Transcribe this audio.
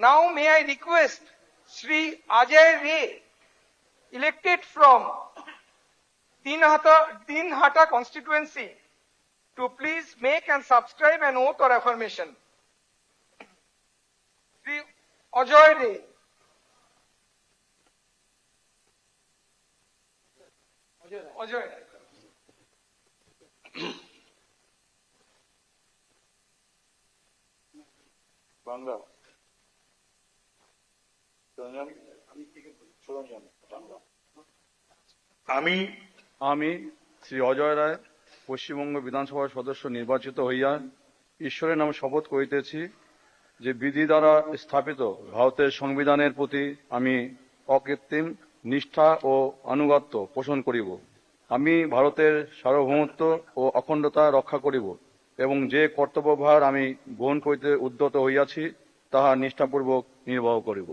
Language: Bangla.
Now may I request Sri Ajay Ray, elected from Dinhata constituency, to please make and subscribe an oath or affirmation. Sri Ajay Ray. Ajay. Bangla আমি শ্রী অজয় রায় পশ্চিমবঙ্গ বিধানসভার সদস্য নির্বাচিত হইয়া ঈশ্বরের নামে শপথ করিতেছি যে বিধি দ্বারা স্থাপিত ভারতের সংবিধানের প্রতি আমি অকৃত্রিম নিষ্ঠা ও আনুগত্য পোষণ করিব। আমি ভারতের সার্বভৌমত্ব ও অখণ্ডতা রক্ষা করিব এবং যে কর্তব্যভার আমি গ্রহণ করিতে উদ্যত হইয়াছি তাহা নিষ্ঠাপূর্বক নির্বাহ করিব।